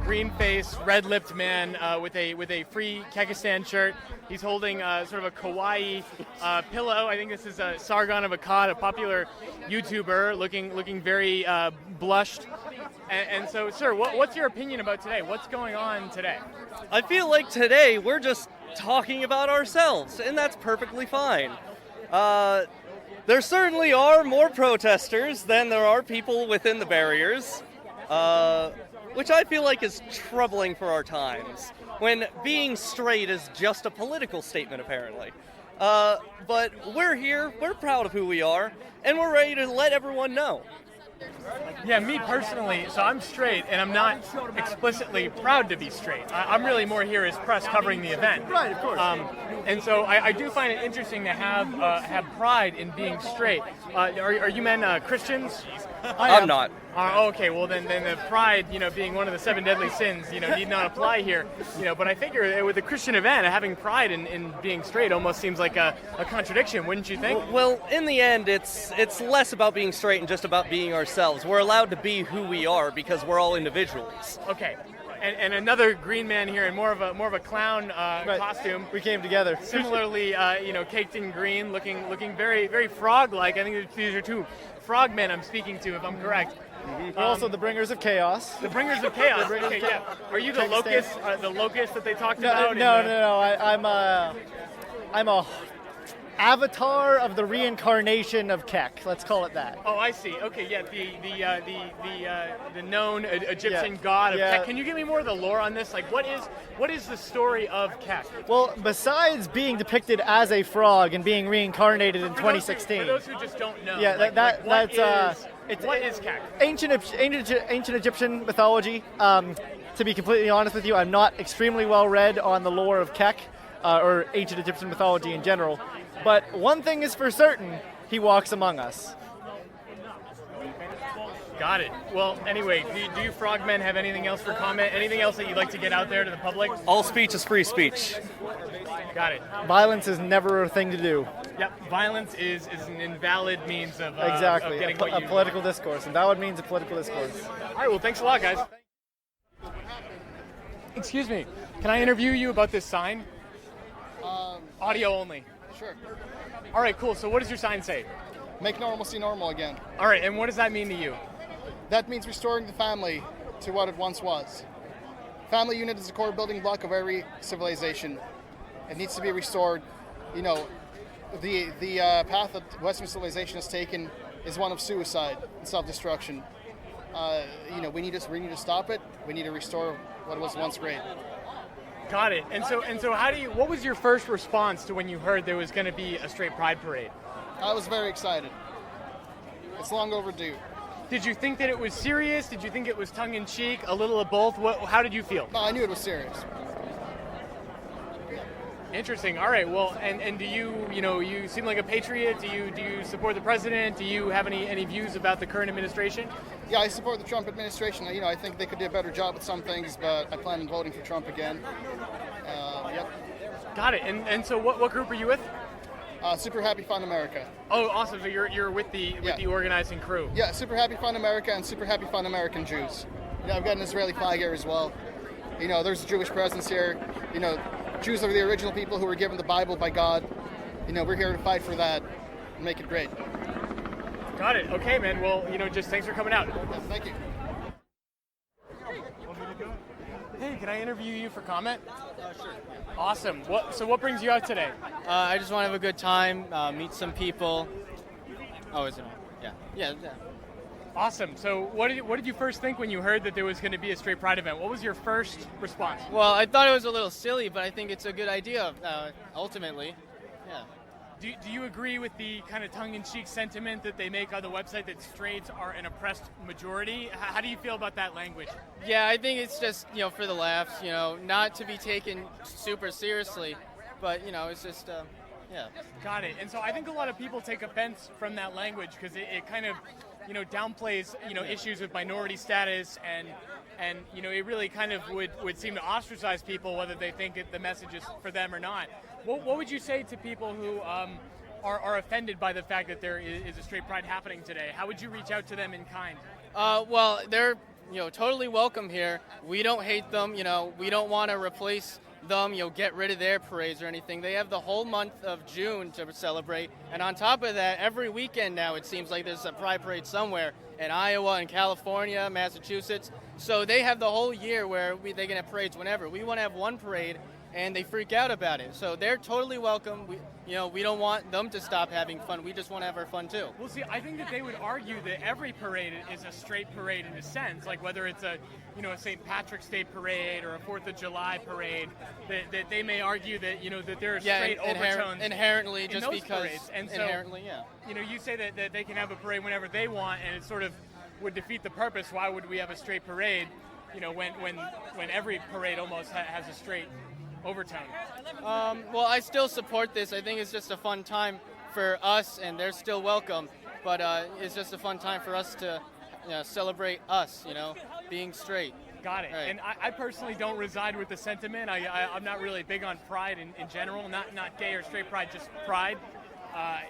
green-faced, red-lipped man with a free Kekistan shirt. He's holding sort of a kawaii pillow. I think this is Sargon of Akkad, a popular YouTuber, looking very blushed. And so, sir, what's your opinion about today? What's going on today? I feel like today we're just talking about ourselves, and that's perfectly fine. There certainly are more protesters than there are people within the barriers, which I feel like is troubling for our times, when being straight is just a political statement, apparently. But we're here, we're proud of who we are, and we're ready to let everyone know. Yeah, me personally, so I'm straight, and I'm not explicitly proud to be straight. I'm really more here as press covering the event. Right, of course. And so I do find it interesting to have pride in being straight. Are you men Christians? I'm not. Okay, well then the pride, being one of the 7 deadly sins, need not apply here. But I figure with a Christian event, having pride in being straight almost seems like a contradiction, wouldn't you think? Well, in the end, it's less about being straight and just about being ourselves. We're allowed to be who we are because we're all individuals. Okay. And another green man here in more of a clown costume. We came together. Similarly, caked in green, looking very very frog-like. I think these are 2 frogmen I'm speaking to, if I'm correct. We're also the bringers of chaos. The bringers of chaos. Okay, yeah. Are you the locust? The locust that they talked about? No. I'm a avatar of the reincarnation of Kek. Let's call it that. Oh, I see. Okay, yeah. The known Egyptian god of Kek. Can you give me more of the lore on this? Like, what is the story of Kek? Well, besides being depicted as a frog and being reincarnated in 2016. For those who just don't know. Yeah, what is Kek? Ancient Egyptian mythology. To be completely honest with you, I'm not extremely well read on the lore of Kek or ancient Egyptian mythology in general. But one thing is for certain, he walks among us. Got it. Well, anyway, do you frogmen have anything else for comment? Anything else that you'd like to get out there to the public? All speech is free speech. Got it. Violence is never a thing to do. Yep, violence is an invalid means of exactly. Of getting a political discourse. Invalid means a political discourse. All right, well, thanks a lot, guys. Excuse me, can I interview you about this sign? Audio only. Sure. All right, cool. So what does your sign say? Make normalcy normal again. All right, and what does that mean to you? That means restoring the family to what it once was. Family unit is the core building block of every civilization. It needs to be restored. The path that Western civilization has taken is one of suicide and self-destruction. We need to stop it. We need to restore what was once great. Got it. And so what was your first response to when you heard there was going to be a straight pride parade? I was very excited. It's long overdue. Did you think that it was serious? Did you think it was tongue-in-cheek? A little of both? How did you feel? No, I knew it was serious. Interesting. All right. Well, and do you seem like a patriot? Do you support the president? Do you have any views about the current administration? Yeah, I support the Trump administration. I think they could do a better job at some things, but I plan on voting for Trump again. Yep. Got it. And so what group are you with? Super Happy Fun America. Oh, awesome. So you're with the organizing crew. Yeah, Super Happy Fun America and Super Happy Fun American Jews. I've got an Israeli flag here as well. There's a Jewish presence here. Jews are the original people who were given the Bible by God. We're here to fight for that and make it great. Got it. Okay, man. Well, just thanks for coming out. Yeah, thank you. Hey, can I interview you for comment? Sure. Awesome. What brings you out today? I just want to have a good time, meet some people. Oh, is it on? Yeah. Awesome. So what did you first think when you heard that there was going to be a straight pride event? What was your first response? Well, I thought it was a little silly, but I think it's a good idea, ultimately. Yeah. Do you agree with the kind of tongue-in-cheek sentiment that they make on the website that straights are an oppressed majority? How do you feel about that language? Yeah, I think it's just, for the laughs, not to be taken super seriously, but, it's just, yeah. Got it. And so I think a lot of people take offense from that language because it kind of, downplays, issues with minority status and it really kind of would seem to ostracize people whether they think the message is for them or not. What would you say to people who are offended by the fact that there is a straight pride happening today? How would you reach out to them in kind? Well, they're totally welcome here. We don't hate them. We don't want to replace them, get rid of their parades or anything. They have the whole month of June to celebrate. And on top of that, every weekend now it seems like there's a pride parade somewhere in Iowa, in California, Massachusetts. So they have the whole year where they can have parades whenever. We want to have one parade, and they freak out about it. So they're totally welcome. We don't want them to stop having fun. We just want to have our fun too. Well, see, I think that they would argue that every parade is a straight parade in a sense, like whether it's a St. Patrick's Day parade or a 4th of July parade, that they may argue that, that there are straight overtones inherently, just in those because, parades. And so, inherently, yeah. You say that they can have a parade whenever they want, and it sort of would defeat the purpose. Why would we have a straight parade, when every parade almost has a straight overtone? Well, I still support this. I think it's just a fun time for us, and they're still welcome. But it's just a fun time for us to celebrate us, being straight. Got it. Right. And I personally don't reside with the sentiment. I'm not really big on pride in general, not gay or straight pride, just pride.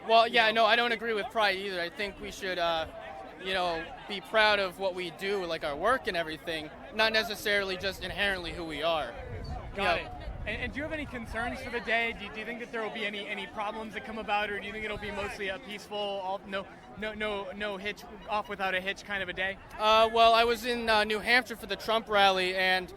No, I don't agree with pride either. I think we should, be proud of what we do, like our work and everything, not necessarily just inherently who we are. Got it. And do you have any concerns for the day? Do you think that there will be any problems that come about, or do you think it'll be mostly a peaceful, no hitch, off without a hitch kind of a day? Well, I was in New Hampshire for the Trump rally, and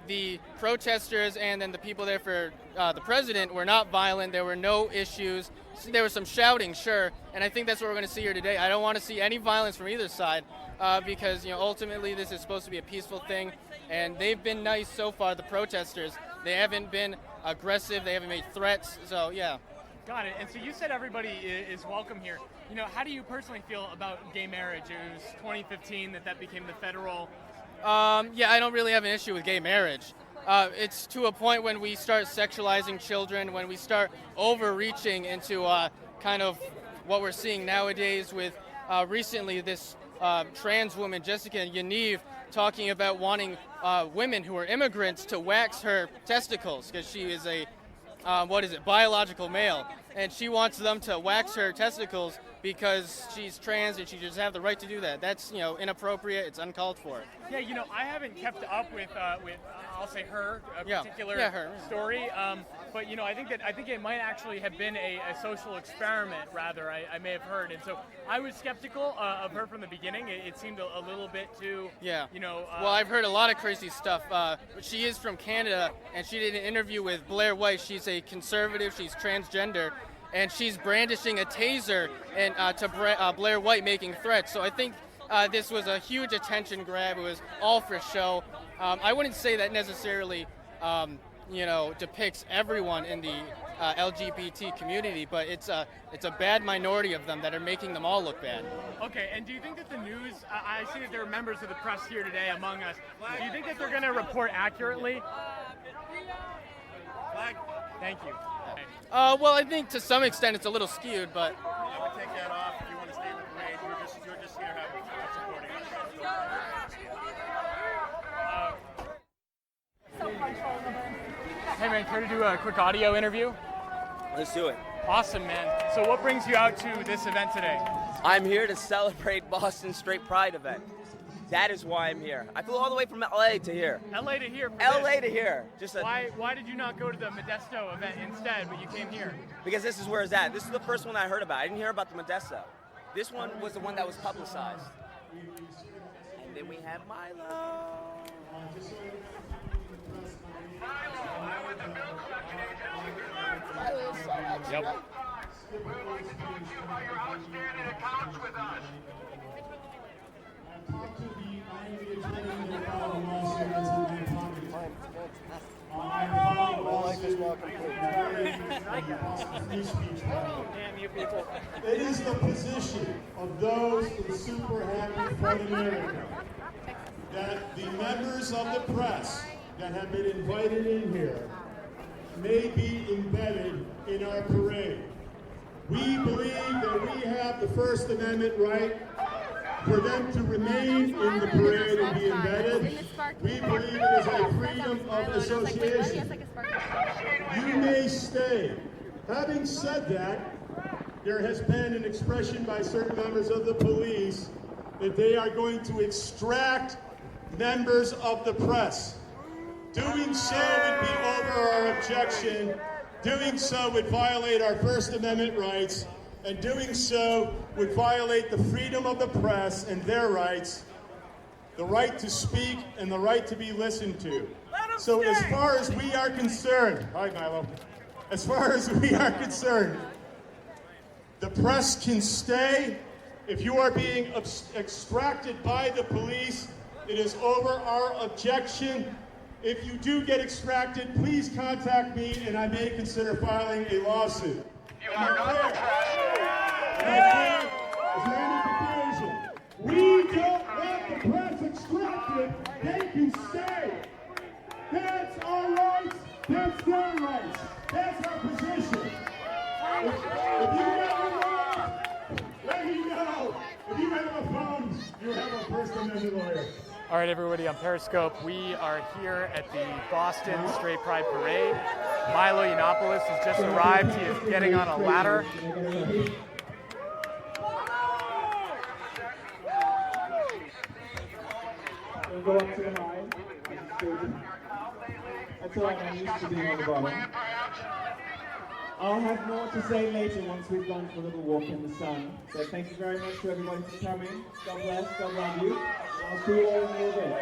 the protesters and then the people there for the president were not violent. There were no issues. There was some shouting, sure, and I think that's what we're going to see here today. I don't want to see any violence from either side because ultimately this is supposed to be a peaceful thing, and they've been nice so far, the protesters. They haven't been aggressive. They haven't made threats. So, yeah. Got it. And so you said everybody is welcome here. How do you personally feel about gay marriage? It was 2015 that became the federal. I don't really have an issue with gay marriage. It's to a point when we start sexualizing children, when we start overreaching into kind of what we're seeing nowadays with recently this trans woman, Jessica Yaniv, talking about wanting women who are immigrants to wax her testicles because she is a, biological male. And she wants them to wax her testicles because she's trans and she just have the right to do that. That's, inappropriate. It's uncalled for. Yeah, I haven't kept up with I'll say her, particular her. story. But, I think it might actually have been a social experiment, rather, I may have heard. And so I was skeptical of her from the beginning. It seemed a little bit too, well, I've heard a lot of crazy stuff. She is from Canada, and she did an interview with Blair White. She's a conservative. She's transgender. And she's brandishing a taser and to Blair White, making threats. So I think this was a huge attention grab. It was all for show. I wouldn't say that necessarily, depicts everyone in the LGBT community, but it's a bad minority of them that are making them all look bad. Okay, and do you think that the news, I see that there are members of the press here today among us, do you think that they're going to report accurately? Thank you. Well, I think to some extent it's a little skewed, but... I would take that off if you want to stay in the parade. You're just here supporting us. Hey man, care to do a quick audio interview? Let's do it. Awesome, man. So what brings you out to this event today? I'm here to celebrate Boston's Straight Pride event. That is why I'm here. I flew all the way from LA to here. LA to here for LA this. to here. Why did you not go to the Modesto event instead, but you came here? Because this is where it's at. This is the first one I heard about. I didn't hear about the Modesto. This one was the one that was publicized. And then we have Milo. Yep. It is the position of those in Super Happy Fun America that the members of the press that have been invited in here may be embedded in our parade. We believe that we have the First Amendment right for them to remain in the parade and be embedded. We believe it is a freedom of association. You may stay. Having said that, there has been an expression by certain members of the police that they are going to extract members of the press. Doing so would be over our objection. Doing so would violate our First Amendment rights, and doing so would violate the freedom of the press and their rights, the right to speak and the right to be listened to. So as far as we are concerned, hi Milo, as far as we are concerned, the press can stay. If you are being extracted by the police, it is over our objection. If you do get extracted, please contact me and I may consider filing a lawsuit. You are not the press. Is there any confusion? We don't want the press extracted. They can stay. That's our rights. That's their rights. That's our position. If you ever know, let me know. If you have a phone, you have a First Amendment lawyer. All right, everybody on Periscope, we are here at the Boston Straight Pride Parade. Milo Yiannopoulos has just arrived. He is getting on a ladder. We'll go up to the high. That's all I'm used to being on the bottom. I'll have more to say later once we've gone for a little walk in the sun. So thank you very much to everybody for coming. God bless, God love you. I'll see you all in a little bit.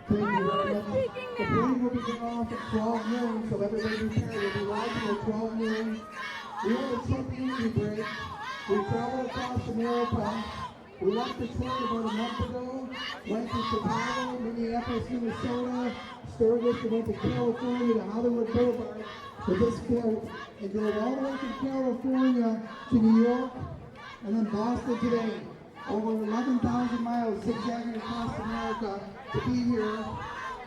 Thank you very much. The parade will begin off at 12 noon, so everybody prepare. We'll be live till 12 noon. We are the Trump Unity Bridge. We traveled across America. We left Detroit about a month ago, went to Chicago, Minneapolis, Minnesota, Sturgis, and went to California, to Hollywood Boulevard for this float, and drove all the way from California to New York, and then Boston today. Over 11,000 miles zigzagging across America to be here,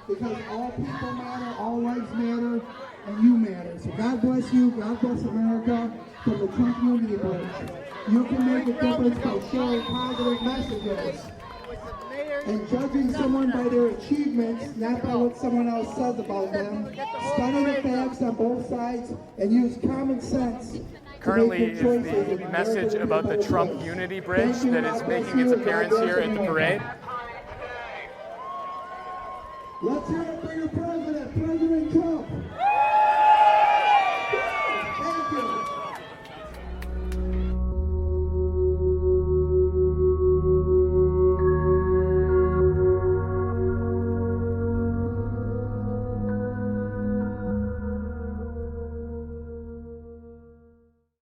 because all people matter, all lives matter, and you matter. So God bless you, God bless America, from the Trump Unity Bridge. You can make a difference by sharing positive messages and judging someone by their achievements, not by what someone else says about them. Study the facts on both sides and use common sense. Currently is the message about the Trump Unity Bridge that is making its appearance here at the parade. Let's hear it for your president, President Trump.